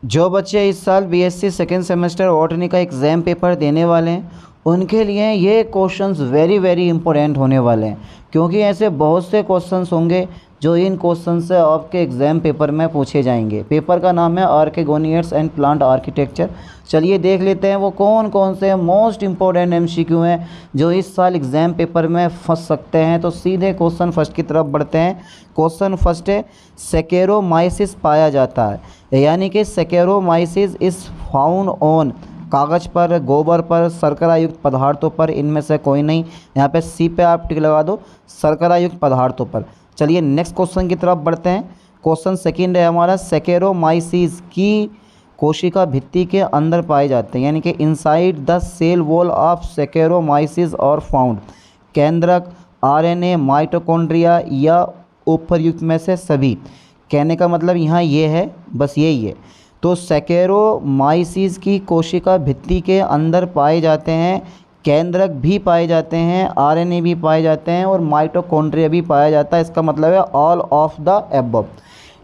जो बच्चे इस साल बीएससी सेकेंड सेमेस्टर बॉटनी का एग्ज़ाम पेपर देने वाले हैं उनके लिए ये क्वेश्चंस वेरी वेरी इंपॉर्टेंट होने वाले हैं, क्योंकि ऐसे बहुत से क्वेश्चंस होंगे जो इन क्वेश्चन से आपके एग्ज़ाम पेपर में पूछे जाएंगे। पेपर का नाम है आर्किगोनियर्स एंड प्लांट आर्किटेक्चर। चलिए देख लेते हैं वो कौन कौन से मोस्ट इम्पोर्टेंट एमसीक्यू हैं जो इस साल एग्ज़ाम पेपर में फंस सकते हैं। तो सीधे क्वेश्चन फर्स्ट की तरफ बढ़ते हैं। क्वेश्चन फर्स्ट है, सेकेरोमाइसिस पाया जाता है, यानी कि सेकेरोमाइसिस इज़ फाउंड ऑन, कागज़ पर, गोबर पर, शर्करा युक्त पदार्थों पर, इनमें से कोई नहीं। यहाँ पे सी पे आप टिक लगा दो, शर्करा युक्त पदार्थों पर। चलिए नेक्स्ट क्वेश्चन की तरफ बढ़ते हैं। क्वेश्चन सेकंड है हमारा, सेकेरोमाइसिस की कोशिका भित्ति के अंदर पाए जाते हैं, यानी कि inside the cell wall of saccharomyces और फाउंड। केंद्रक, आरएनए, माइटोकॉन्ड्रिया या उपर्युक्त में से सभी। कहने का मतलब यहाँ ये है, बस यही है। तो सेकेरोमाइसिस की कोशिका भित्ति के अंदर पाए जाते हैं, केंद्रक भी पाए जाते हैं, आरएनए भी पाए जाते हैं और माइटोकॉन्ड्रिया भी पाया जाता है। इसका मतलब है all of the above.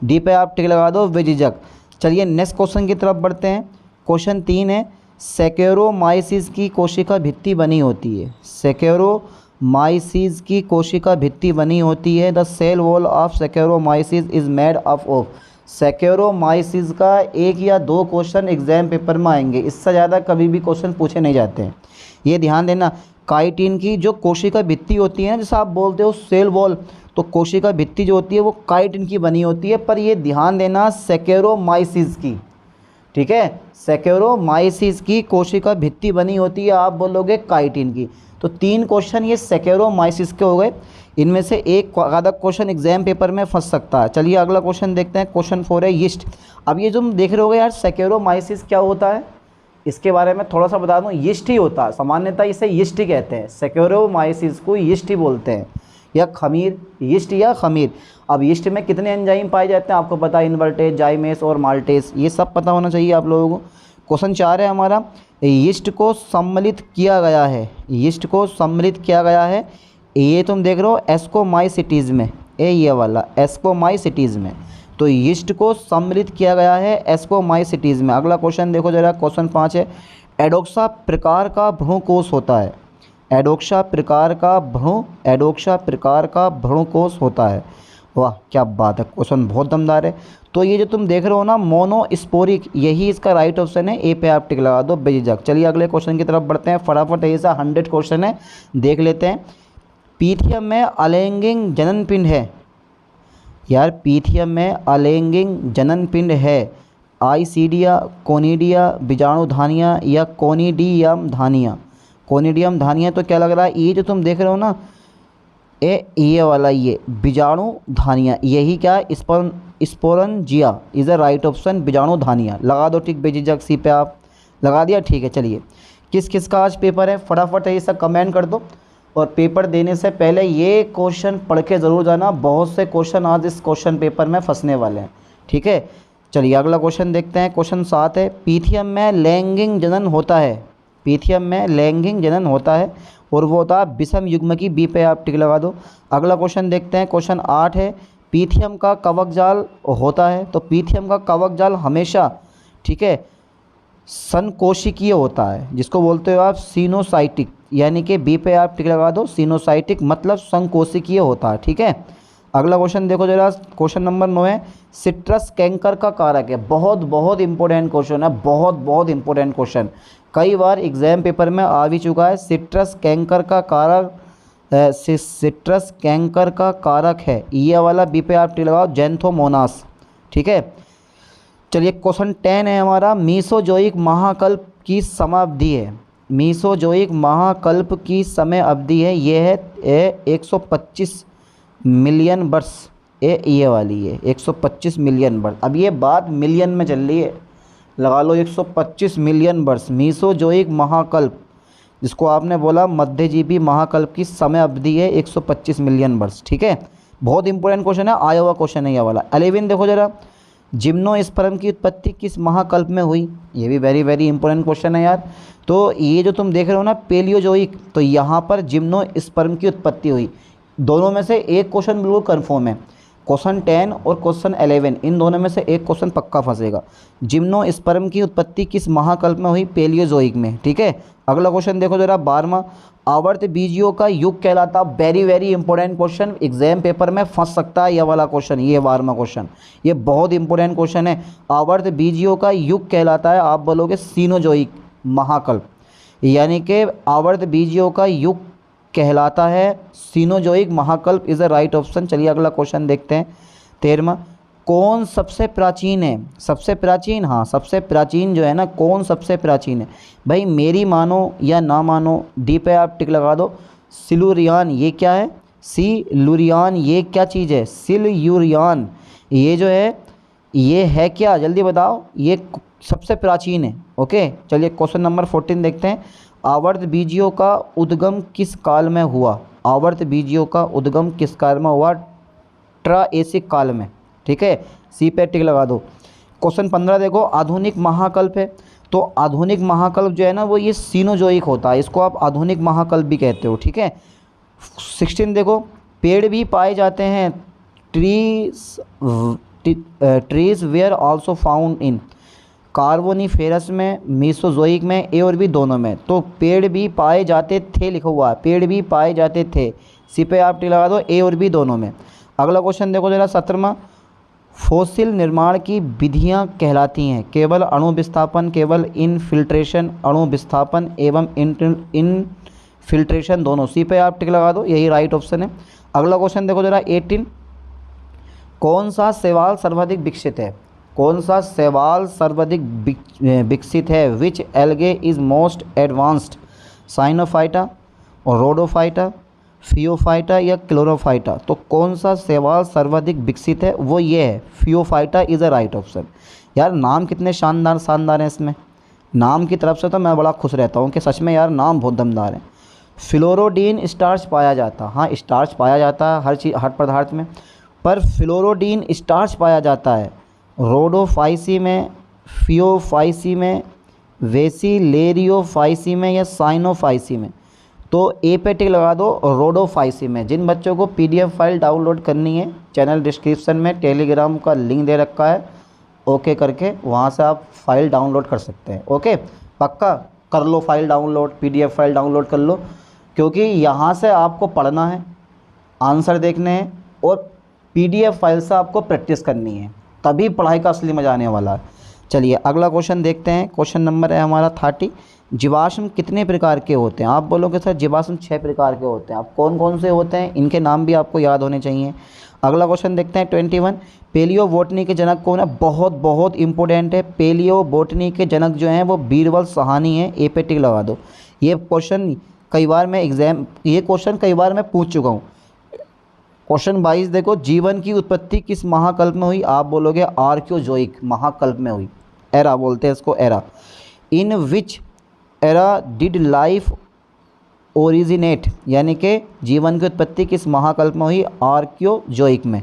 D पे आप टिक लगा दो, बेझिझक। चलिए नेक्स्ट क्वेश्चन की तरफ बढ़ते हैं। क्वेश्चन 3 है, सेकेरोमाइसिस की कोशिका भित्ति बनी होती है। सेकेरोमाइसिस की कोशिका भित्ति बनी होती है। The cell wall of saccharomyces is made up of. Saccharomyces का एक या दो क्वेश्चन एग्जाम पेपर में आएंगे, इससे ज़्यादा कभी भी क्वेश्चन पूछे नहीं जाते हैं, ये ध्यान देना। काइटिन की जो कोशिका भित्ति होती है ना, जैसे आप बोलते हो सेल वॉल, तो कोशिका भित्ति जो होती है वो काइटिन की बनी होती है, पर ये ध्यान देना सेकेरोमाइसिस की, ठीक है। सेकेरोमाइसिस की कोशिका भित्ति बनी होती है, आप बोलोगे काइटिन की। तो 3 क्वेश्चन ये सेकेरोमाइसिस के हो गए, इनमें से एक आधा क्वेश्चन एग्जाम पेपर में फंस सकता है। चलिए अगला क्वेश्चन देखते हैं। क्वेश्चन 4 है, यीस्ट। अब ये जो तुम देख रहे होगे यार, सेकेरोमाइसिस क्या होता है, इसके बारे में थोड़ा सा बता दूं। यीस्ट ही होता है, सामान्यतः इसे यीस्ट ही कहते हैं। सेकेरोमाइसिस को यीस्ट ही बोलते हैं, या खमीर, यीस्ट या खमीर। अब यीस्ट में कितने एंजाइम पाए जाते हैं आपको पता है, इन्वर्टेज, जाइमेस और माल्टेस, ये सब पता होना चाहिए आप लोगों को। क्वेश्चन 4 है हमारा, यीस्ट को सम्मिलित किया गया है। यीस्ट को सम्मिलित किया गया है, ये तुम देख रहे हो एस्कोमाइसिटीज़ में, ये वाला एस्कोमाइसिटीज़ में। तो यीस्ट को सम्मिलित किया गया है एस्कोमाइसिटीज़ में। अगला क्वेश्चन देखो जरा, क्वेश्चन 5 है, एडोक्सा प्रकार का भ्रूणकोष होता है। एडोक्सा प्रकार का भ्रूणकोष होता है। वाह क्या बात है, क्वेश्चन बहुत दमदार है। तो ये जो तुम देख रहे हो ना, मोनोस्पोरिक, यही इसका राइट ऑप्शन है। ए पे आप टिक लगा दो, बेझिझक। चलिए अगले क्वेश्चन की तरफ बढ़ते हैं फटाफट, ऐसा 100 क्वेश्चन है, देख लेते हैं। पीथियम में अलैंगिक जनन पिंड है। यार पीथियम में अलैंगिक जनन पिंड है, आइसीडिया, कोनिडिया, बीजाणुधानिया या कोनिडियम धानिया। कोनिडियम धानिया तो क्या लग रहा है, ये जो तुम देख रहे हो ना, ये वाला, ये बीजाणु धानिया, यही क्या स्पोरंजिया इज़ अ राइट ऑप्शन, बीजाणु धानिया। लगा दो टिक बेझिझक, सी पे आप लगा दिया, ठीक है। चलिए किस किस का आज पेपर है फटाफट ये सब कमेंट कर दो, और पेपर देने से पहले ये क्वेश्चन पढ़ के ज़रूर जाना, बहुत से क्वेश्चन आज इस क्वेश्चन पेपर में फंसने वाले हैं, ठीक है। चलिए अगला क्वेश्चन देखते हैं। क्वेश्चन 7 है, पीथियम में लैंगिक जनन होता है। पीथियम में लैंगिक जनन होता है और वो होता है विषम युग्म की, बी पे आप टिक लगा दो। अगला क्वेश्चन देखते हैं। क्वेश्चन 8 है, पीथियम का कवक जाल होता है। तो पीथियम का कवक जाल हमेशा, ठीक है, संकोशिकीय होता है, जिसको बोलते हो आप सिनोसाइटिक, यानी कि बी पे आप टिक लगा दो, सिनोसाइटिक मतलब संकोशिकीय होता है, ठीक है। अगला क्वेश्चन देखो जरा, क्वेश्चन नंबर 9 है, सिट्रस कैंकर का कारक है। बहुत बहुत इंपॉर्टेंट क्वेश्चन है, बहुत बहुत इंपॉर्टेंट क्वेश्चन, कई बार एग्जाम पेपर में आ भी चुका है। सिट्रस कैंकर का कारक, सिट्रस कैंकर का कारक है ये वाला, बी पे आप टिक लगाओ, जैंथोमोनास, ठीक है। चलिए क्वेश्चन 10 है हमारा, मीसोजोइक महाकल्प की समाअवधि है। मीसोजोइक महाकल्प की समय अवधि है, ये है 125 मिलियन वर्ष, ये वाली है 125 मिलियन वर्ष। अब ये बात मिलियन में चल रही है, लगा लो 125 मिलियन वर्ष। मीसोजोइक महाकल्प, जिसको आपने बोला मध्यजीवी महाकल्प की समय अवधि है 125 मिलियन वर्ष, ठीक है। बहुत इंपॉर्टेंट क्वेश्चन है, आया हुआ क्वेश्चन है ये वाला। 11 देखो जरा, जिम्नोस्पर्म की उत्पत्ति किस महाकल्प में हुई। ये भी वेरी वेरी इंपॉर्टेंट क्वेश्चन है यार। तो ये जो तुम देख रहे हो ना पेलियोजोइक, तो यहाँ पर जिम्नोस्पर्म की उत्पत्ति हुई। दोनों में से एक क्वेश्चन बिल्कुल कन्फर्म है। क्वेश्चन 10 और क्वेश्चन 11 इन दोनों में से एक क्वेश्चन पक्का फंसेगा। जिम्नोस्पर्म की उत्पत्ति किस महाकल्प में हुई? पैलियोजोइक में। ठीक है, अगला क्वेश्चन देखो जरा 12वां, आवर्त बीजियों का युग कहलाता। Very very important question, exam paper में फंस सकता है यह वाला क्वेश्चन, ये 12वां क्वेश्चन, ये बहुत इंपॉर्टेंट क्वेश्चन है। आवर्त बीजियों का युग कहलाता है, आप बोलोगे सीनोजोइक महाकल्प, यानी कि आवर्त बीजियों का युग कहलाता है सीनोजोइक महाकल्प इज़ द राइट ऑप्शन। चलिए अगला क्वेश्चन देखते हैं 13वां, कौन सबसे प्राचीन है? सबसे प्राचीन, हाँ सबसे प्राचीन जो है ना, कौन सबसे प्राचीन है? भाई मेरी मानो या ना मानो, डी पे आप टिक लगा दो। सिलुरियान, ये क्या है? सिलुरियान ये क्या चीज़ है? सिलयुरियान ये जो है ये है क्या, जल्दी बताओ, ये सबसे प्राचीन है। ओके, चलिए क्वेश्चन नंबर 14 देखते हैं, आवर्त बीजियों का उद्गम किस काल में हुआ? आवर्त बीजियों का उद्गम किस काल में हुआ? ट्राएसिक काल में। ठीक है, सी पे टिक लगा दो। क्वेश्चन 15 देखो, आधुनिक महाकल्प है, तो आधुनिक महाकल्प जो है ना वो ये सीनोजोइक होता है, इसको आप आधुनिक महाकल्प भी कहते हो। ठीक है, 16 देखो, पेड़ भी पाए जाते हैं, trees were also found in Carboniferous में, मीसोजोइक में, ए और बी दोनों में। तो पेड़ भी पाए जाते थे लिखा हुआ है, पेड़ भी पाए जाते थे, सी पे आप टिक लगा दो, ए और बी दोनों में। अगला क्वेश्चन देखो जरा 17वां, फॉसिल निर्माण की विधियां कहलाती हैं? केवल अणु विस्थापन, केवल इनफिल्ट्रेशन, अणु विस्थापन एवं इनफिल्ट्रेशन दोनों, सी पे आप टिक लगा दो, यही राइट ऑप्शन है। अगला क्वेश्चन देखो जरा 18, कौन सा शैवाल सर्वाधिक विकसित है? कौन सा शैवाल सर्वाधिक विकसित है? Which algae is most advanced? Cyanophyta, rhodophyta, phaeophyta या क्लोरोफाइटा? तो कौन सा शैवाल सर्वाधिक विकसित है? वो ये है, फियोफाइटा इज़ अ राइट ऑप्शन। यार नाम कितने शानदार शानदार हैं इसमें, नाम की तरफ से तो मैं बड़ा खुश रहता हूँ कि सच में यार नाम बहुत दमदार है। फ्लोरोडीन स्टार्च पाया जाता, हाँ स्टार्च पाया जाता है हर पदार्थ में, पर फ्लोरोडीन स्टार्च पाया जाता है रोडोफाइसी में, फियोफाइसी में, वेसिलेरियोफाइसी में या साइनोफाइसी में? तो ए पे टिक लगा दो, रोडोफाइसी में। जिन बच्चों को पीडीएफ फाइल डाउनलोड करनी है, चैनल डिस्क्रिप्शन में टेलीग्राम का लिंक दे रखा है, ओके करके वहाँ से आप फाइल डाउनलोड कर सकते हैं। ओके, पक्का कर लो file download, PDF file download कर लो, क्योंकि यहाँ से आपको पढ़ना है, आंसर देखने हैं और पीडीएफ फाइल से आपको प्रैक्टिस करनी है, तभी पढ़ाई का असली मजा आने वाला है। चलिए अगला क्वेश्चन देखते हैं, क्वेश्चन नंबर है हमारा 30, जीवाश्म कितने प्रकार के होते हैं? आप बोलोगे सर जीवाश्म 6 प्रकार के होते हैं, आप कौन कौन से होते हैं इनके नाम भी आपको याद होने चाहिए। अगला क्वेश्चन देखते हैं 21, पेलियो बोटनी के जनक कौन है? बहुत बहुत इंपॉर्टेंट है, पेलियो बोटनी के जनक जो हैं वो बीरबल साहनी है, ए पे टिक लगा दो। ये क्वेश्चन कई बार मैं पूछ चुका हूँ। क्वेश्चन 22 देखो, जीवन की उत्पत्ति किस महाकल्प में हुई? आप बोलोगे आर्कियोजोइक महाकल्प में हुई, एरा बोलते हैं इसको, era. In which era did life originate, यानी कि जीवन की उत्पत्ति किस महाकल्प में हुई? आर्कियोजोइक में।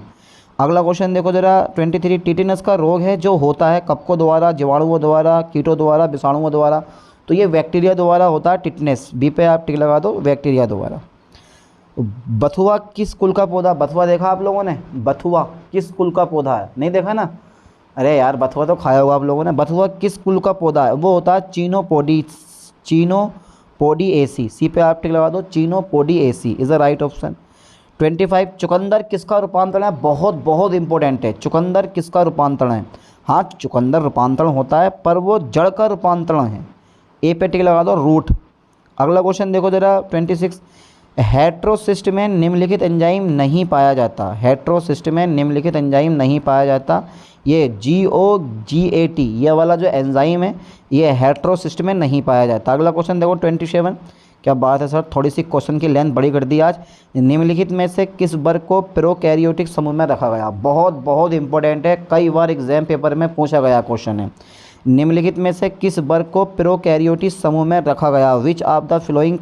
अगला क्वेश्चन देखो जरा 23, टिटेनस का रोग है जो होता है कपकों द्वारा, जीवाणुओं द्वारा, कीटों द्वारा, विषाणुओं द्वारा? तो ये बैक्टीरिया द्वारा होता है टिटनेस, बी पे आप टिक लगा दो, बैक्टीरिया द्वारा। बथुआ किस कुल का पौधा? बथुआ देखा आप लोगों ने? बथुआ किस कुल का पौधा है? नहीं देखा ना? अरे यार बथुआ तो खाया होगा आप लोगों ने। बथुआ किस कुल का पौधा है? वो होता है चीनोपोडिएसी, सी पे आप टिक लगा दो, चीनोपोडिएसी इज़ द राइट ऑप्शन। 25, चुकंदर किसका रूपांतरण है? बहुत बहुत इंपॉर्टेंट है, चुकंदर किसका रूपांतरण है? हाँ चुकंदर रूपांतरण होता है पर वो जड़ का रूपांतरण है, ए पे टिक लगा दो, रूट। अगला क्वेश्चन देखो जरा 26, हेट्रोसिस्ट में निम्नलिखित एंजाइम नहीं पाया जाता। हेट्रोसिस्ट में निम्नलिखित एंजाइम नहीं पाया जाता, ये GOGAT ये वाला जो एंजाइम है ये हेट्रोसिस्ट में नहीं पाया जाता। अगला क्वेश्चन देखो 27, क्या बात है सर, थोड़ी सी क्वेश्चन की लेंथ बड़ी कर दी आज। निम्नलिखित में से किस वर्ग को प्रोकैरियोटिक समूह में रखा गया? बहुत बहुत इंपॉर्टेंट है, कई बार एग्जाम पेपर में पूछा गया क्वेश्चन है। निम्नलिखित में से किस वर्ग को प्रोकैरियोटिक समूह में रखा गया? विच of the following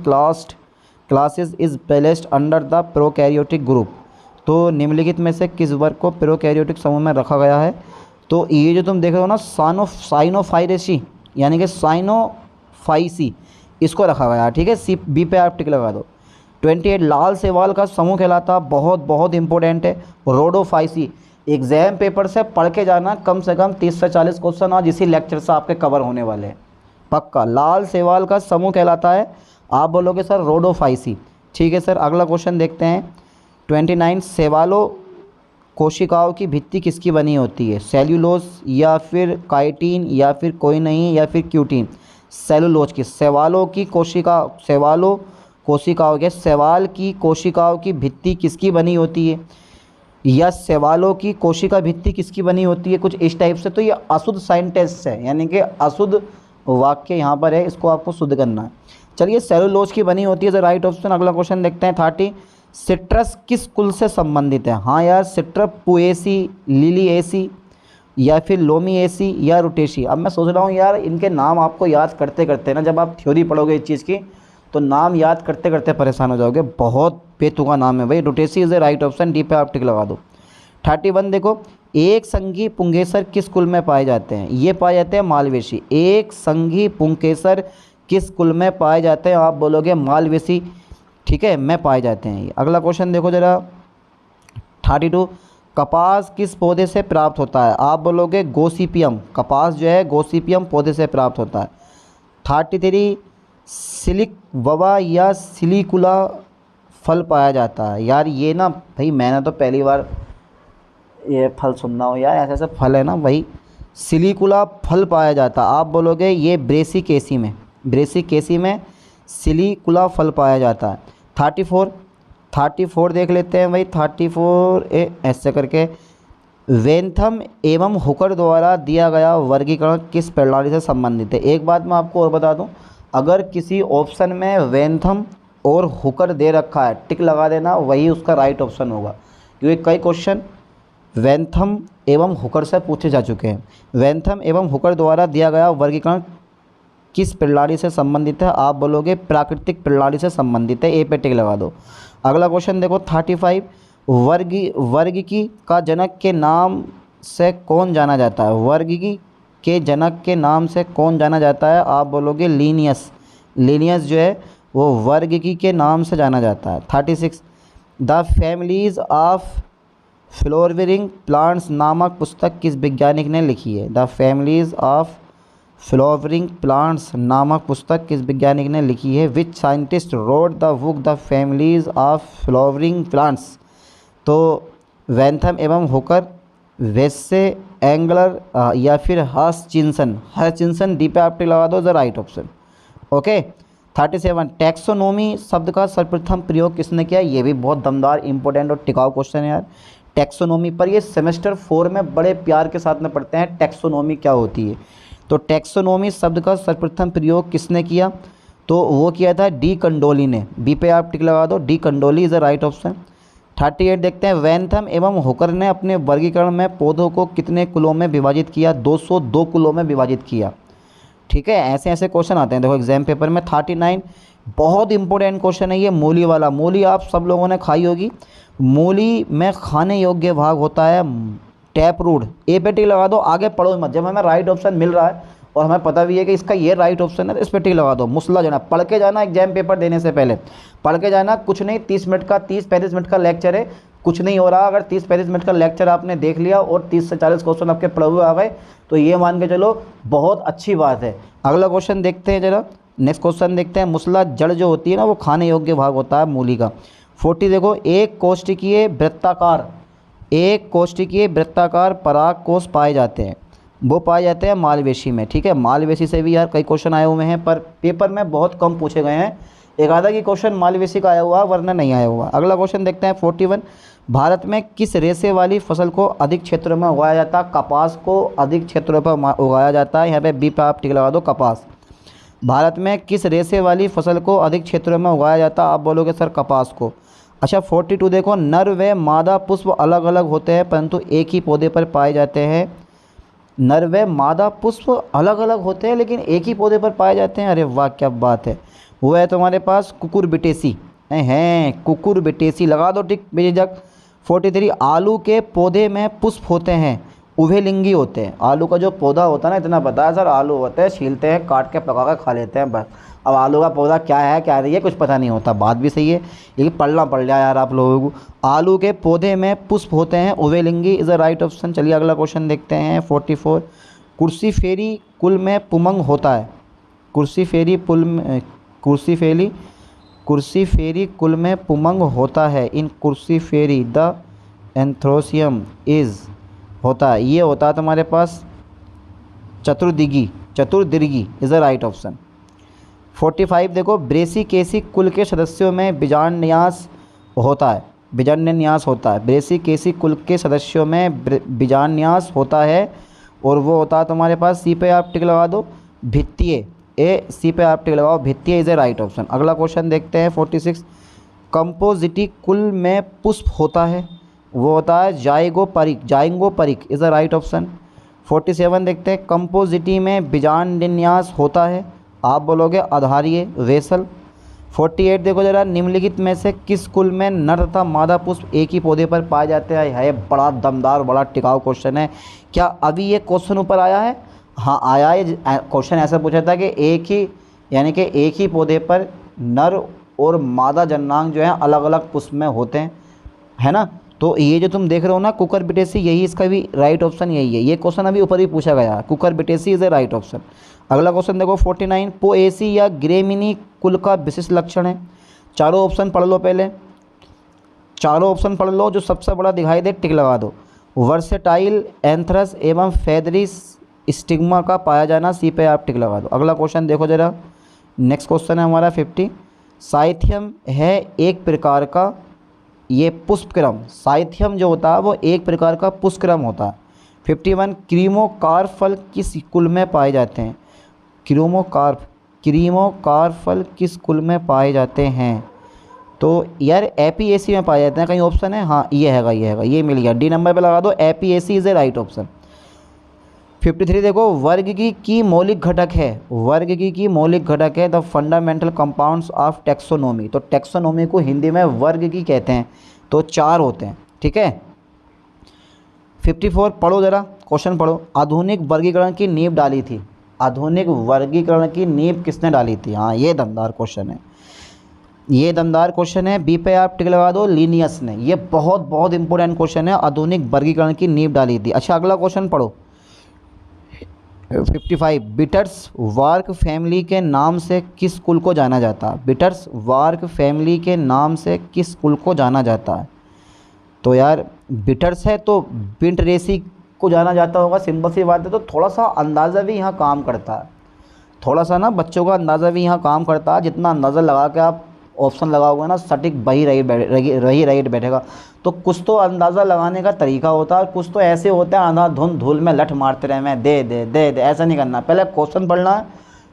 classes is placed under the prokaryotic group? तो निम्नलिखित में से किस वर्ग को प्रोकैरियोटिक समूह में रखा गया है? तो ये जो तुम देख रहे हो ना साइनोफाइरेसी यानी कि साइनोफाइसी, इसको रखा गया, ठीक है, सी बी पे आप टिक लगा दो। 28 लाल शैवाल का समूह कहलाता, बहुत बहुत इंपॉर्टेंट है। रोडोफाइसी, एग्जाम पेपर से पढ़ के जाना, कम से कम 30 से 40 क्वेश्चन आज इसी लेक्चर से आपके कवर होने वाले हैं पक्का। लाल शैवाल का समूह कहलाता है, आप बोलोगे सर रोडोफाइसी। ठीक है सर, अगला क्वेश्चन देखते हैं 29। शैवालों कोशिकाओं की भित्ति किसकी बनी होती है? सेल्यूलोज या फिर काइटिन या फिर कोई नहीं या फिर क्यूटिन? सेलुलोज की। शैवालों की कोशिकाओं की भित्ति किसकी बनी होती है, या शैवालों की कोशिका भित्ति किसकी बनी होती है, कुछ इस टाइप से। तो ये अशुद्ध सेंटेंस है, यानी कि अशुद्ध वाक्य यहाँ पर है, इसको आपको शुद्ध करना है। चलिए, सेलुलोज की बनी होती है द राइट ऑप्शन। अगला क्वेश्चन देखते हैं 30। सिट्रस किस कुल से संबंधित है? हाँ यार, सिट्रपुएसी, लिलिएसी या फिर लोमिएसी या रुटेसी। अब मैं सोच रहा हूँ यार, इनके नाम आपको याद करते करते ना, जब आप थ्योरी पढ़ोगे इस चीज़ की तो नाम याद करते करते परेशान हो जाओगे, बहुत बेतुका नाम है भाई। Rutaceae is the right option, D पे आप टिक लगा दो। 31 देखो, एक संघी पुंकेसर किस कुल में पाए जाते हैं? ये पाए जाते हैं मालवेसी। एक संघी पुंकेसर किस कुल में पाए जाते हैं? आप बोलोगे मालवेसी, ठीक है, में पाए जाते हैं ये। अगला क्वेश्चन देखो जरा 32। कपास किस पौधे से प्राप्त होता है? आप बोलोगे गोसिपियम। कपास जो है गोसिपियम पौधे से प्राप्त होता है। 33। सिलिक ववा या सिलिकुला फल पाया जाता है। यार ये ना भाई, मैंने तो पहली बार ये फल सुनना हो यार, ऐसे ऐसे फल है ना भाई, सिलिकुला फल पाया जाता है। आप बोलोगे ये ब्रेसिकेसी में सिलिकुला फल पाया जाता है। 34 देख लेते हैं भाई। 34 ऐसे करके, वेंथम एवं हुकर द्वारा दिया गया वर्गीकरण किस प्रणाली से संबंधित है? एक बात मैं आपको और बता दूं, अगर किसी ऑप्शन में वेंथम और हुकर दे रखा है, टिक लगा देना, वही उसका राइट ऑप्शन होगा, क्योंकि कई क्वेश्चन वेंथम एवं हुकर से पूछे जा चुके हैं। वेंथम एवं हुकर द्वारा दिया गया वर्गीकरण किस प्रणाली से संबंधित है? आप बोलोगे प्राकृतिक प्रणाली से संबंधित है, ए पे टिक लगा दो। अगला क्वेश्चन देखो 35। वर्गिकी का जनक के नाम से कौन जाना जाता है? वर्गिकी के जनक के नाम से कौन जाना जाता है? आप बोलोगे लीनियस जो है वो वर्गिकी के नाम से जाना जाता है। 36। The families of flowering plants नामक पुस्तक किस वैज्ञानिक ने लिखी है? The families of flowering plants नामक पुस्तक किस वैज्ञानिक ने लिखी है? Which scientist road the book the families of flowering plants? तो वेंथम एवं हुकर, वेस्से, एंगलर या फिर हचिंसन, डी पे आप टिक लगा दो, the right option. Okay. 37। Taxonomy शब्द का सर्वप्रथम प्रयोग किसने किया? ये भी बहुत दमदार, इंपॉर्टेंट और टिकाऊ क्वेश्चन है यार। टैक्सोनॉमी पर ये सेमेस्टर 4 में बड़े प्यार के साथ में पढ़ते हैं, टैक्सोनॉमी क्या होती है। तो टैक्सोनॉमी शब्द का सर्वप्रथम प्रयोग किसने किया? तो वो किया था डी कंडोली ने, बी पे आप टिक लगा दो, D Kandoli is the right option. 38 देखते हैं, वेंथम एवं हुकर ने अपने वर्गीकरण में पौधों को कितने कुलों में विभाजित किया? 202 कुलों में विभाजित किया। ठीक है, ऐसे ऐसे क्वेश्चन आते हैं देखो एग्जाम पेपर में। 39 बहुत इंपॉर्टेंट क्वेश्चन है ये, मूली वाला। मूली आप सब लोगों ने खाई होगी। मूली में खाने योग्य भाग होता है टैप रूट, ए पे टिक लगा दो, आगे पढ़ो मत। जब हमें राइट ऑप्शन मिल रहा है और हमें पता भी है कि इसका ये राइट ऑप्शन है, तो इस पे टिक लगा दो। मुसला जाना, पढ़ के जाना, एग्जाम पेपर देने से पहले पढ़ के जाना। कुछ नहीं, 30-35 मिनट का लेक्चर है, कुछ नहीं हो रहा। अगर 30-35 मिनट का लेक्चर आपने देख लिया और 30 से 40 क्वेश्चन आपके पढ़े हुए आ गए, तो ये मान के चलो बहुत अच्छी बात है। अगला क्वेश्चन देखते हैं जरा, नेक्स्ट क्वेश्चन देखते हैं। मुसला जड़ जो होती है ना, वो खाने योग्य भाग होता है मूली का। 40 देखो, एक कोष्ठकीय वृत्ताकार पराग कोष पाए जाते हैं, वो पाए जाते हैं मालवेशी में। ठीक है, मालवेशी से भी यार कई क्वेश्चन आए हुए हैं, पर पेपर में बहुत कम पूछे गए हैं। एक आधा की क्वेश्चन मालवेशी का आया हुआ, वरना नहीं आया हुआ। अगला क्वेश्चन देखते हैं 41। भारत में किस रेशे वाली फसल को अधिक क्षेत्रों में उगाया जाता है? कपास को अधिक क्षेत्रों पर उगाया जाता है। यहाँ पे बी पे आप टिक लगा दो, कपास। भारत में किस रेशे वाली फसल को अधिक क्षेत्रों में उगाया जाता है? आप बोलोगे सर कपास को। अच्छा 42 देखो, नर व मादा पुष्प अलग अलग होते हैं परंतु एक ही पौधे पर पाए जाते हैं। नर व मादा पुष्प अलग अलग होते हैं लेकिन एक ही पौधे पर पाए जाते हैं। अरे वाह क्या बात है। वो है तुम्हारे पास कुकुरबिटेसी हैं, कुकुरबिटेसी लगा दो टिक बेझिझक। 43 आलू के पौधे में पुष्प होते हैं उभयलिंगी होते हैं। आलू का जो पौधा होता है ना, इतना पता है सर, आलू होते हैं, छीलते हैं, काट के पका के खा लेते हैं बस। अब आलू का पौधा क्या है क्या नहीं है कुछ पता नहीं होता। बात भी सही है, लेकिन पढ़ना पड़ जाए यार आप लोगों को। आलू के पौधे में पुष्प होते हैं, उभयलिंगी इज़ द राइट ऑप्शन। चलिए अगला क्वेश्चन देखते हैं 44। कुर्सी फेरी कुल में पुमंग होता है। कुर्सी फेरी कुर्सी फेरी कुल में पुमंग होता है। इन कुर्सी फेरी द एंथ्रोसियम इज़ होता है, ये होता है तुम्हारे पास चतुर्दिगी इज़ द राइट ऑप्शन। 45 देखो, ब्रेसिकेसी कुल के सदस्यों में बीजांडन्यास होता है। बीजांडन्यास होता है, ब्रेसिकेसी कुल के सदस्यों में बीजांडन्यास होता है, और वो होता है तुम्हारे पास, सी पे आप टिक लगा दो, भित्तीय। सी पे आप टिक लगाओ, भित्तीय इज़ ए राइट ऑप्शन। अगला क्वेश्चन देखते हैं 46। कंपोजिटी कुल में पुष्प होता है, वो होता है जाइंगोपरिक इज़ द राइट ऑप्शन। 47 देखते हैं, कंपोजिटी में बीजांडन्यास होता है, आप बोलोगे आधारीय वेसल। 48 देखो जरा, निम्नलिखित में से किस कुल में नर तथा मादा पुष्प एक ही पौधे पर पाए जाते हैं। है बड़ा दमदार बड़ा टिकाऊ क्वेश्चन है। क्या अभी ये क्वेश्चन ऊपर आया है? हाँ आया है। क्वेश्चन ऐसा पूछा था कि एक ही पौधे पर नर और मादा जननांग जो है अलग अलग पुष्प में होते हैं, है ना। तो ये जो तुम देख रहे हो ना कुकुरबिटेसी, यही इसका भी राइट ऑप्शन यही है। ये क्वेश्चन अभी ऊपर ही पूछा गया, Cucurbitaceae is a right option. अगला क्वेश्चन देखो 49। पोएसी या ग्रेमिनी कुल का विशिष्ट लक्षण है। चारों ऑप्शन पढ़ लो, पहले चारों ऑप्शन पढ़ लो, जो सबसे बड़ा दिखाई दे टिक लगा दो। वर्सेटाइल, एंथ्रस एवं फेदरी स्टिग्मा का पाया जाना, सी पे आप टिक लगा दो। अगला क्वेश्चन देखो जरा, नेक्स्ट क्वेश्चन है हमारा 50। साइथियम है एक प्रकार का ये पुष्पक्रम। साइथियम जो होता है वो एक प्रकार का पुष्पक्रम होता है। 51। क्रीमोकार्प फल किस कुल में पाए जाते हैं। क्रीमोकार्प फल किस कुल में पाए जाते हैं। तो यार एपीएसी में पाए जाते हैं, कहीं ऑप्शन है? हाँ ये हैगा, ये मिल गया, डी नंबर पे लगा दो, APAC is a right option. 53 देखो, वर्ग की मौलिक घटक है। वर्ग की मौलिक घटक है the fundamental compounds of taxonomy. तो टैक्सोनॉमी को हिंदी में वर्ग की कहते हैं। तो 4 होते हैं, ठीक है। 54 पढ़ो जरा, क्वेश्चन पढ़ो। आधुनिक वर्गीकरण की नींव डाली थी। आधुनिक वर्गीकरण की नींव किसने डाली थी? हाँ ये दमदार क्वेश्चन है, ये दमदार क्वेश्चन है। बी पे आप टिक लगा दो, लीनियस ने। ये बहुत इंपॉर्टेंट क्वेश्चन है, आधुनिक वर्गीकरण की नींव डाली थी। अच्छा अगला क्वेश्चन पढ़ो 55। बिटर्स वार्क फैमिली के नाम से किस कुल को जाना जाता है। बिटर्स वार्क फैमिली के नाम से किस कुल को जाना जाता है। तो यार बिटर्स है तो बिंटरेसी को जाना जाता होगा, सिंपल सी बात है। तो थोड़ा सा अंदाज़ा भी यहाँ काम करता है, थोड़ा सा ना बच्चों का अंदाज़ा भी यहाँ काम करता है। जितना अंदाज़ा लगा के आप ऑप्शन लगाओगे ना, सटीक वही राइट बैठेगा। तो कुछ तो अंदाज़ा लगाने का तरीका होता है, कुछ तो ऐसे होता है अंधाधुंध धूल में लठ मारते रहे, मैं दे दे ऐसा नहीं करना। पहले क्वेश्चन पढ़ना है,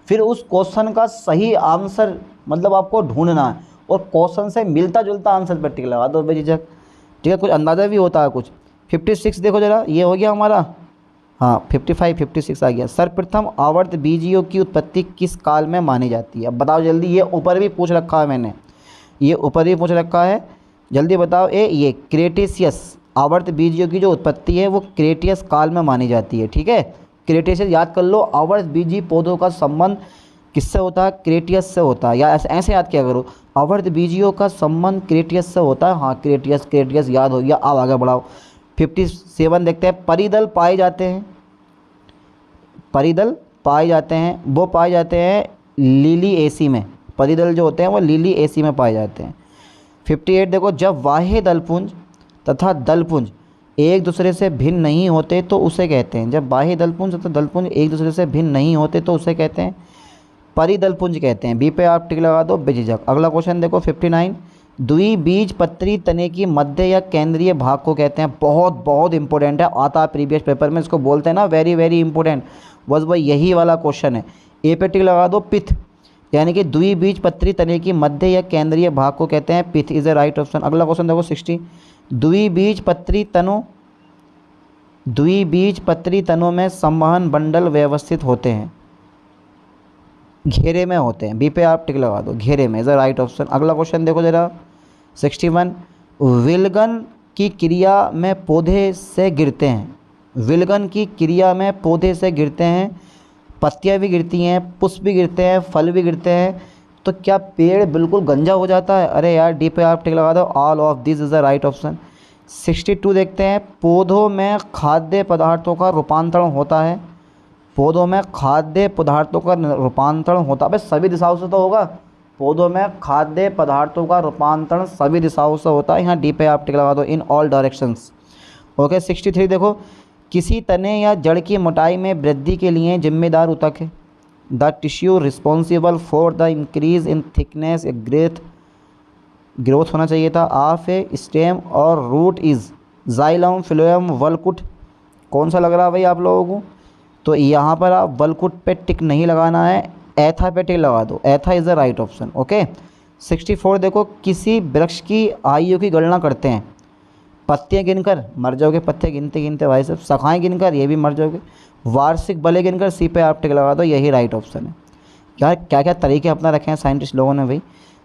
फिर उस क्वेश्चन का सही आंसर मतलब आपको ढूंढना है, और क्वेश्चन से मिलता जुलता आंसर पर टिक लगा दो बेझिझक, ठीक है। कुछ अंदाज़ा भी होता है कुछ। 56 देखो जरा, ये हो गया हमारा, हाँ 55 56 आ गया। सर्वप्रथम आवर्त बीजियों की उत्पत्ति किस काल में मानी जाती है। अब बताओ जल्दी, ये ऊपर भी पूछ रखा है मैंने, ये ऊपर भी पूछ रखा है, जल्दी बताओ। ये क्रेटेशियस आवर्त बीजियों की जो उत्पत्ति है वो क्रेटियस काल में मानी जाती है, ठीक है। क्रेटेशियस याद कर लो, आवर्त बीजी पौधों का संबंध किससे होता है? क्रेटियस से होता है। या ऐसे याद किया करो, आवर्त बीजियों का संबंध क्रेटियस से होता है। हाँ क्रेटियस याद हो गया। अब आगे बढ़ाओ 57 देखते हैं। परिदल पाए जाते हैं, परिदल पाए जाते हैं, वो पाए जाते हैं लीली एसी में। परिदल जो होते हैं वो लीली एसी में पाए जाते हैं। 58 देखो, जब बाह्य दलपुंज तथा दलपुंज एक दूसरे से भिन्न नहीं होते तो उसे कहते हैं। जब बाह्य दलपुंज तथा दलपुंज एक दूसरे से भिन्न नहीं होते तो उसे कहते हैं परिदलपुंज कहते हैं। बी पे आप टिक लगा दो बेझिझक। अगला क्वेश्चन देखो 59। द्विबीजपत्री तने की मध्य या केंद्रीय भाग को कहते हैं। बहुत इंपॉर्टेंट है, आता है प्रीवियस पेपर में, इसको बोलते हैं ना वेरी इंपॉर्टेंट। बस वही यही वाला क्वेश्चन है। ए पे टिक लगा दो, पिथ, यानी कि द्विबीजपत्री तने की मध्य या केंद्रीय भाग को कहते हैं पिथ इज़ ए राइट ऑप्शन। अगला क्वेश्चन देखो 60। द्विबीजपत्री तनों में संवहन बंडल व्यवस्थित होते हैं, घेरे में होते हैं। बी पे आप टिक लगा दो, घेरे में इज़ अ राइट ऑप्शन। अगला क्वेश्चन देखो जरा 61। विलगन की क्रिया में पौधे से गिरते हैं। विलगन की क्रिया में पौधे से गिरते हैं, पत्तियां भी गिरती हैं, पुष्प भी गिरते हैं, फल भी गिरते हैं, तो क्या पेड़ बिल्कुल गंजा हो जाता है? अरे यार, डी पे आप टिक लगा दो, all of this is the right option. 62 देखते हैं, पौधों में खाद्य पदार्थों का रूपांतरण होता है। पौधों में खाद्य पदार्थों का रूपांतरण होता है, भाई सभी दिशाओं से तो होगा। पौधों में खाद्य पदार्थों का रूपांतरण सभी दिशाओं से होता है। यहाँ डी पे आप टिक लगा दो, इन ऑल डायरेक्शंस। ओके, 63 देखो, किसी तने या जड़ की मोटाई में वृद्धि के लिए जिम्मेदार ऊतक है। The tissue responsible for the increase in thickness growth होना चाहिए था ऑफ ए स्टेम और रूट इज जाइलम, फिलोएम, वलकुट। कौन सा लग रहा है भाई आप लोगों को? तो यहाँ पर आप वलकुट पे टिक नहीं लगाना है, एथा पे टिक लगा दो, एथा is the right option. Okay, 64 देखो, किसी वृक्ष की आयु की गणना करते हैं। पत्तियाँ गिनकर मर जाओगे, पत्ते गिनते गिनते भाई साहब, शाखाएँ गिनकर ये भी मर जाओगे, वार्षिक बले गिनकर सी पे आप टिक लगा दो, यही राइट ऑप्शन है। यार क्या क्या तरीके अपना रखे हैं साइंटिस्ट लोगों ने भाई।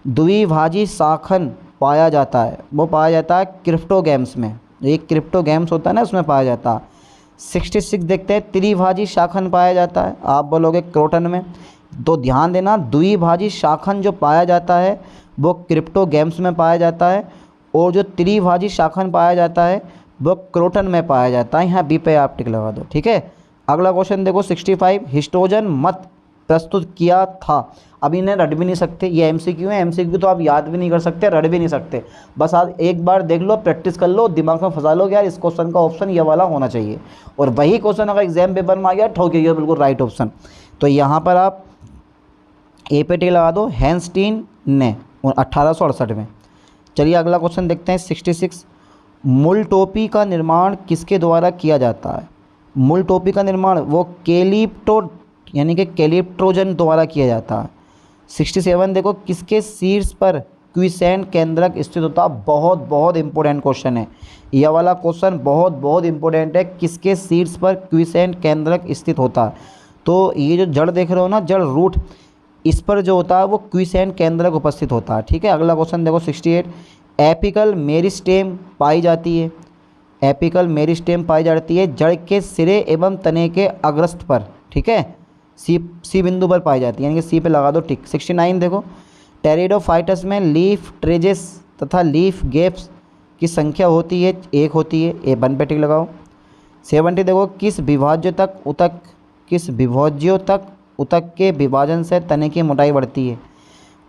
द्विभाजी शाखन पाया जाता है, वो पाया जाता है क्रिप्टोगैम्स में, एक क्रिप्टोगैम्स होता है ना, उसमें पाया जाता है। 66 देखते हैं, त्रिभाजी शाखन पाया जाता है, आप बोलोगे क्रोटन में। तो ध्यान देना, द्विभाजी शाखन जो पाया जाता है वो क्रिप्टोगैम्स में पाया जाता है, और जो त्रिभाजी शाखन पाया जाता है वो क्रोटन में पाया जाता है। यहाँ बी पे आप टिक लगा दो, ठीक है। अगला क्वेश्चन देखो 65, हिस्टोजन मत प्रस्तुत किया था। अब इन्हें रट भी नहीं सकते, ये एमसीक्यू है, एमसीक्यू तो आप याद भी नहीं कर सकते, रट भी नहीं सकते, बस आप एक बार देख लो, प्रैक्टिस कर लो, दिमाग में फंसा लो कि यार इस क्वेश्चन का ऑप्शन ये वाला होना चाहिए, और वही क्वेश्चन अगर एग्जाम पेपर में आ गया ठोकिए बिल्कुल राइट ऑप्शन। तो यहाँ पर आप ए पे टिक लगा दो, हैंस्टीन ने 1868 में। चलिए अगला क्वेश्चन देखते हैं 66, मूल टोपी का निर्माण किसके द्वारा किया जाता है? मूल टोपी का निर्माण वो कैलिप्टो यानी कि कैलिप्ट्रोजन द्वारा किया जाता है। 67 देखो, किसके शीर्ष पर क्विसेंट केंद्रक स्थित होता है? बहुत बहुत इंपॉर्टेंट क्वेश्चन है, यह वाला क्वेश्चन बहुत बहुत इंपॉर्टेंट है, किसके शीर्ष पर क्विसेंट केंद्रक स्थित होता है? तो ये जो जड़ देख रहे हो ना, जड़ रूट, इस पर जो होता है वो क्विसेंट केंद्रक उपस्थित होता है, ठीक है। अगला क्वेश्चन देखो 68, एपिकल मेरिस्टेम पाई जाती है। एपिकल मेरिस्टेम पाई जाती है जड़ के सिरे एवं तने के अग्रस्त पर, ठीक है, सी बिंदु पर पाई जाती है, यानी कि सी पे लगा दो टिक। 69 देखो, टेरिडोफाइटस में लीफ ट्रेजेस तथा लीफ गैप्स की संख्या होती है, एक होती है, ए 1 पे टिक लगाओ। 70 देखो, किस विभाज्यों तक ऊतक के विभाजन से तने की मोटाई बढ़ती है?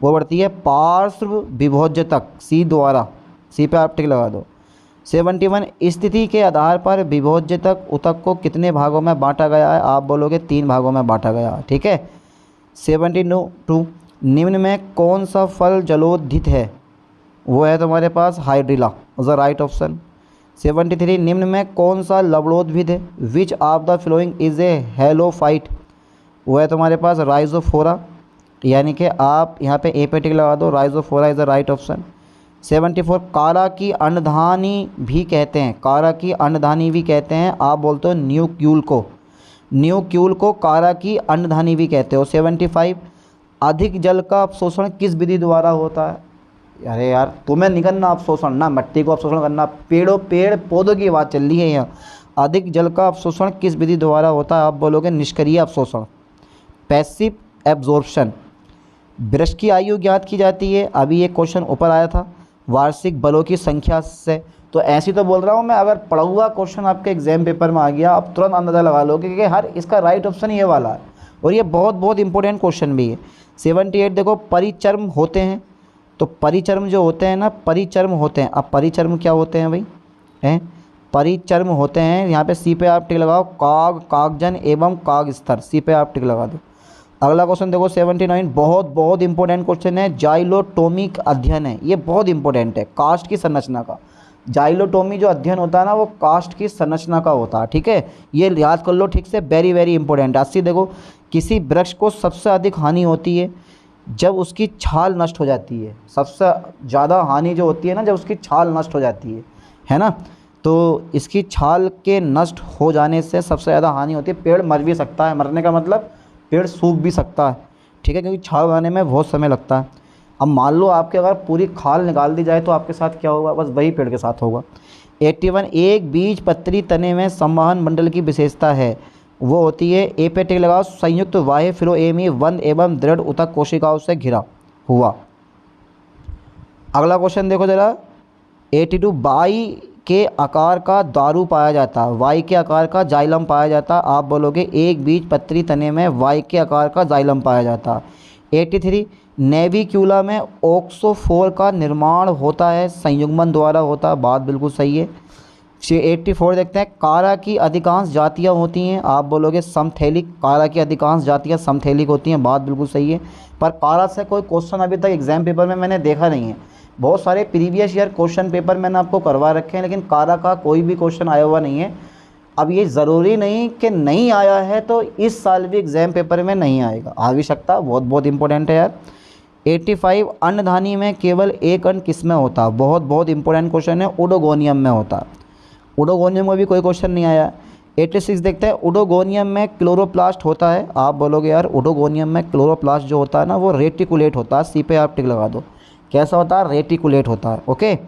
वो बढ़ती है पार्श्व विभोज्य तक, सी द्वारा, सी पे आप टिक लगा दो। 71, स्थिति के आधार पर विभोज्य तक ऊतक को कितने भागों में बांटा गया है? आप बोलोगे 3 भागों में बांटा गया है, ठीक है। 72, निम्न में कौन सा फल जलोद्धित है? वो है तुम्हारे पास hydrilla, is the right option. 73, निम्न में कौन सा लवणोद्भिद है? Which of the following is a halophyte? वो है तुम्हारे पास राइजोफोरा, यानी कि आप यहाँ पे ए पे टिक लगा दो, Rhizophora is the right option. 74, कारा की अंडधानी भी कहते हैं, कारा की अंडधानी भी कहते हैं, आप बोलते हो न्यूक्यूल को, न्यूक्यूल को कारा की अंडधानी भी कहते हो। 75, अधिक जल का अवशोषण किस विधि द्वारा होता है? अरे यार तुम्हें नहीं करना अवशोषण, ना मिट्टी को अवशोषण करना, पेड़ पौधों की बात चल रही है यहाँ। अधिक जल का अवशोषण किस विधि द्वारा होता है? आप बोलोगे निष्क्रिय अवशोषण, पैसिव एब्जॉर्प्शन। वृक्ष की आयु ज्ञात की जाती है, अभी एक क्वेश्चन ऊपर आया था, वार्षिक बलों की संख्या से। तो ऐसी तो बोल रहा हूँ मैं, अगर पढ़ा हुआ क्वेश्चन आपके एग्जाम पेपर में आ गया आप तुरंत अंदाज़ा लगा लो, क्योंकि हर इसका राइट ऑप्शन ये वाला है, और ये बहुत बहुत इंपॉर्टेंट क्वेश्चन भी है। 78 देखो, परिचर्म होते हैं, तो परिचर्म जो होते हैं ना, परिचर्म होते हैं, अब परिचर्म क्या होते हैं भाई? हैं, परिचर्म होते हैं, यहाँ पे सी पे आप टिक लगाओ, काग, कागजन एवं काग स्तर, सी पे आप टिक लगा दो। अगला क्वेश्चन देखो 79, बहुत बहुत इंपॉर्टेंट क्वेश्चन है, जाइलोटोमिक अध्ययन है, ये बहुत इंपॉर्टेंट है, कास्ट की संरचना का। जाइलोटोमी जो अध्ययन होता है ना, वो कास्ट की संरचना का होता है, ठीक है, ये याद कर लो ठीक से, वेरी वेरी इंपॉर्टेंट। 80 देखो, किसी वृक्ष को सबसे अधिक हानि होती है जब उसकी छाल नष्ट हो जाती है, सबसे ज़्यादा हानि जो होती है ना, जब उसकी छाल नष्ट हो जाती है ना, तो इसकी छाल के नष्ट हो जाने से सबसे ज़्यादा हानि होती है। पेड़ मर भी सकता है, मरने का मतलब पेड़ सूख भी सकता है, ठीक है, क्योंकि छाल बनाने में बहुत समय लगता है। अब मान लो आपके अगर पूरी खाल निकाल दी जाए तो आपके साथ क्या होगा? बस वही पेड़ के साथ होगा। 81 एक बीज पत्री तने में संवहन मंडल की विशेषता है, वो होती है ए पे टिक लगाओ, संयुक्त वाह्य फिलोएमी वंद एवं दृढ़ ऊतक कोशिकाओं से घिरा हुआ। अगला क्वेश्चन देखो जरा, 82 वाई के आकार का दारू पाया जाता, वाई के आकार का जाइलम पाया जाता। आप बोलोगे एक बीज पत्री तने में वाई के आकार का जाइलम पाया जाता। 83 नेविक्यूला में ऑक्सोफोर का निर्माण होता है, संयुग्मन द्वारा होता, बात बिल्कुल सही है। 84 देखते हैं, कारा की अधिकांश जातियाँ होती हैं। आप बोलोगे समथैलिक, कारा की अधिकांश जातियाँ समथैलिक होती हैं, बात बिल्कुल सही है। पर कारा से कोई क्वेश्चन अभी तक एग्जाम पेपर में मैंने देखा नहीं है। बहुत सारे प्रीवियस ईयर क्वेश्चन पेपर मैंने आपको करवा रखे हैं, लेकिन कारा का कोई भी क्वेश्चन आया हुआ नहीं है। अब ये ज़रूरी नहीं कि नहीं आया है तो इस साल भी एग्जाम पेपर में नहीं आएगा, आ भी सकता, बहुत बहुत इंपॉर्टेंट है यार। 85 अन्नधानी में केवल एक अन्न किस में होता, बहुत बहुत इंपॉर्टेंट क्वेश्चन है, ओडोगोनियम में होता। ओडोगोनियम में भी कोई क्वेश्चन नहीं आया। 86 देखते हैं, ओडोगोनियम में क्लोरोप्लास्ट होता है। आप बोलोगे यार ओडोगोनियम में क्लोरोप्लास्ट जो होता है ना वो रेटिकुलेट होता है, सी पे आप टिक लगा दो, कैसा होता है, रेटिकुलेट होता है। ओके,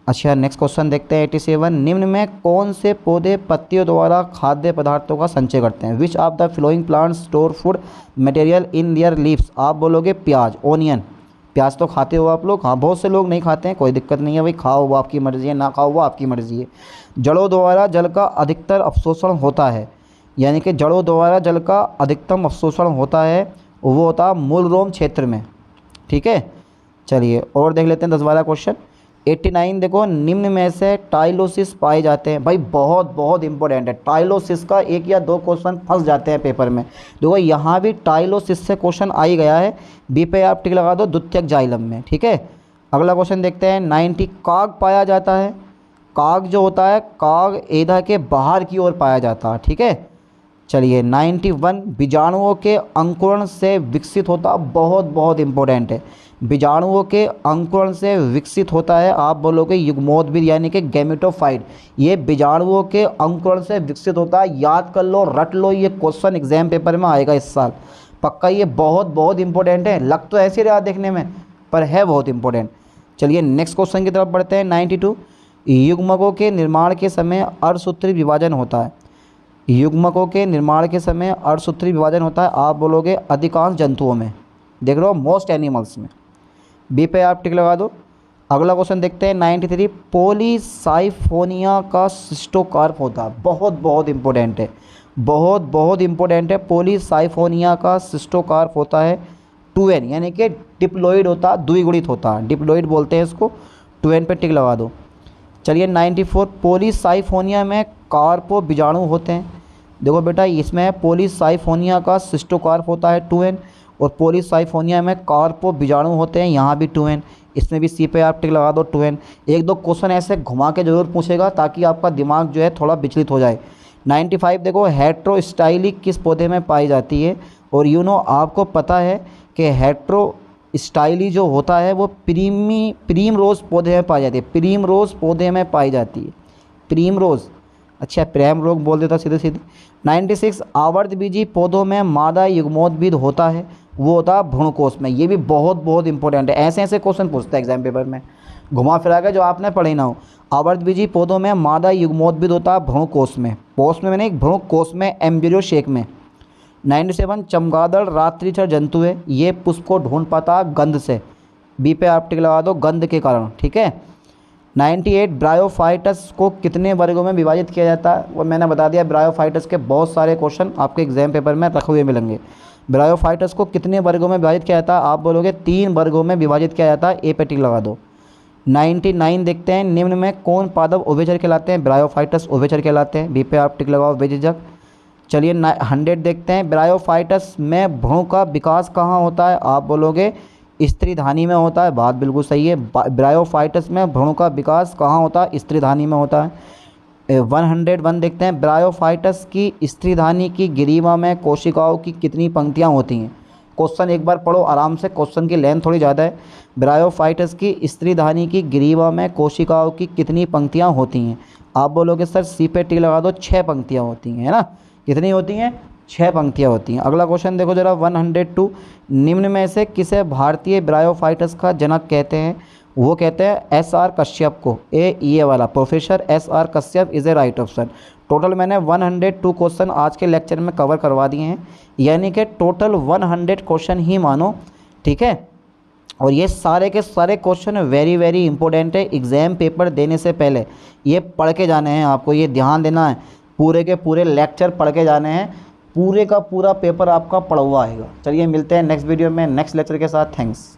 अच्छा नेक्स्ट क्वेश्चन देखते हैं 87, निम्न में कौन से पौधे पत्तियों द्वारा खाद्य पदार्थों का संचय करते हैं, विच of the flowing plants store food material in their leaves. आप बोलोगे प्याज, ओनियन, प्याज तो खाते हो आप लोग, हाँ बहुत से लोग नहीं खाते हैं, कोई दिक्कत नहीं है भाई, खाओ वो आपकी मर्ज़ी है, ना खाओ वो आपकी मर्ज़ी है। जड़ों द्वारा जल का अधिकतर अवशोषण होता है, यानी कि जड़ों द्वारा जल का अधिकतम अवशोषण होता है, वो होता है मूलरोम क्षेत्र में। ठीक है, चलिए और देख लेते हैं 10-12 क्वेश्चन। 89 देखो, निम्न में से टाइलोसिस पाए जाते हैं। भाई बहुत बहुत इंपॉर्टेंट है, टाइलोसिस का एक या दो क्वेश्चन फंस जाते हैं पेपर में। देखो यहाँ भी टाइलोसिस से क्वेश्चन आ ही गया है, बी पे आप टिक लगा दो, द्वितीयक जाइलम में। ठीक है, अगला क्वेश्चन देखते हैं 90, काग पाया जाता है। काग जो होता है, काग एधा के बाहर की ओर पाया जाता है। ठीक है, चलिए 91, बीजाणुओं के अंकुरण से विकसित होता, बहुत बहुत इंपॉर्टेंट है, बीजाणुओं के अंकुरण से विकसित होता है। आप बोलोगे युग्मोद्भिद यानी कि गैमेटोफाइट, ये बीजाणुओं के अंकुरण से विकसित होता है। याद कर लो, रट लो, ये क्वेश्चन एग्जाम पेपर में आएगा इस साल पक्का, ये बहुत बहुत इंपॉर्टेंट है। लग तो ऐसे रहा देखने में, पर है बहुत इंपॉर्टेंट। चलिए नेक्स्ट क्वेश्चन की तरफ बढ़ते हैं 92, युग्मकों के निर्माण के समय अर्धसूत्री विभाजन होता है। युग्मकों के निर्माण के समय अर्धसूत्री विभाजन होता है। आप बोलोगे अधिकांश जंतुओं में, देख रहे हो मोस्ट एनिमल्स में, बी पे आप टिक लगा दो। अगला क्वेश्चन देखते हैं 93, पॉलीसाइफोनिया का सिस्टोकार्प होता है, बहुत बहुत इंपॉर्टेंट है, बहुत बहुत इंपॉर्टेंट है। पॉलीसाइफोनिया का सिस्टोकार्प होता है 2n, यानी कि डिप्लॉइड होता है, द्विगुणित होता है, डिप्लॉइड बोलते हैं इसको, 2n पे टिक लगा दो। चलिए 94, पॉलीसाइफोनिया में कार्पो बीजाणु होते हैं। देखो बेटा, इसमें पॉलीसाइफोनिया का सिस्टोकार्प होता है 2n, और पॉलीसाइफोनिया में कार्पो बीजाणु होते हैं, यहाँ भी 2n, इसमें भी सी पे आप टिक लगा दो 2n। एक दो क्वेश्चन ऐसे घुमा के ज़रूर पूछेगा ताकि आपका दिमाग जो है थोड़ा विचलित हो जाए। 95 देखो, हेट्रोस्टाइलिक किस पौधे में पाई जाती है, और आपको पता है कि हेट्रोस्टाइली जो होता है वो प्रीम रोज़ पौधे में पाई जाती है, प्रीम रोज़ पौधे में पाई जाती है, प्रीम रोज़, अच्छा प्रेम रोग बोल देता सीधे सीधे। 96, आवर्तबीजी पौधों में मादा युग्मोद्भिद होता है, वो होता है भ्रूणकोश में। ये भी बहुत बहुत इंपॉर्टेंट है, ऐसे ऐसे क्वेश्चन पूछता है एग्जाम पेपर में, घुमा फिरा के जो आपने पढ़े ना हो। आवर्तबीजी पौधों में मादा युग्मोद्भिद होता है भ्रूणकोश में, कोश में मैंने एक भ्रूणकोश में, एम्ब्रियो शेक में। 97, चमगादड़ रात्रिचर जंतु है, ये पुष्प को ढूंढ पाता है गंध से, बी पे आप टिक लगा दो, गंध के कारण। ठीक है, 98, ब्रायोफाइटस को कितने वर्गों में विभाजित किया जाता है, वो मैंने बता दिया। ब्रायोफाइटस के बहुत सारे क्वेश्चन आपके एग्जाम पेपर में रखे हुए मिलेंगे। ब्रायोफाइटस को कितने वर्गों में विभाजित किया जाता है, आप बोलोगे 3 वर्गों में विभाजित किया जाता है, ए पे टिक लगा दो। 99 देखते हैं, निम्न में कौन पादप उभयचर कहलाते हैं, ब्रायोफाइटस उभयचर कहलाते हैं, बी पे आप टिक लगाओ बेझिझक। चलिए 100 देखते हैं, ब्रायोफाइटस में भ्रूण का विकास कहाँ होता है, आप बोलोगे स्त्रीधानी में होता है, बात बिल्कुल सही है। ब्रायोफाइटस में भ्रूण का विकास कहाँ होता है, स्त्रीधानी में होता है। 101 देखते हैं, ब्रायोफाइटस की स्त्रीधानी की ग्रीवा में कोशिकाओं की कितनी पंक्तियाँ होती हैं। क्वेश्चन एक बार पढ़ो आराम से, क्वेश्चन की लेंथ थोड़ी ज़्यादा है। ब्रायोफाइटस की स्त्रीधानी की ग्रीवा में कोशिकाओं की कितनी पंक्तियाँ होती हैं, आप बोलोगे सर सी पे टिक लगा दो, 6 पंक्तियाँ होती हैं, है ना, कितनी होती हैं, 6 पंक्तियाँ होती हैं। अगला क्वेश्चन देखो जरा 102, निम्न में से किसे भारतीय ब्रायोफाइटस का जनक कहते हैं, वो कहते हैं एस आर कश्यप को, ये वाला professor S R Kashyap is a right option. Total मैंने 102 क्वेश्चन आज के लेक्चर में कवर करवा दिए हैं, यानी कि टोटल 100 क्वेश्चन ही मानो, ठीक है। और ये सारे के सारे क्वेश्चन वेरी वेरी इंपॉर्टेंट है। एग्ज़ाम पेपर देने से पहले ये पढ़ के जाने हैं, आपको ये ध्यान देना है, पूरे के पूरे लेक्चर पढ़ के जाने हैं, पूरे का पूरा पेपर आपका पढ़ा हुआ आएगा। चलिए मिलते हैं नेक्स्ट वीडियो में नेक्स्ट लेक्चर के साथ। थैंक्स।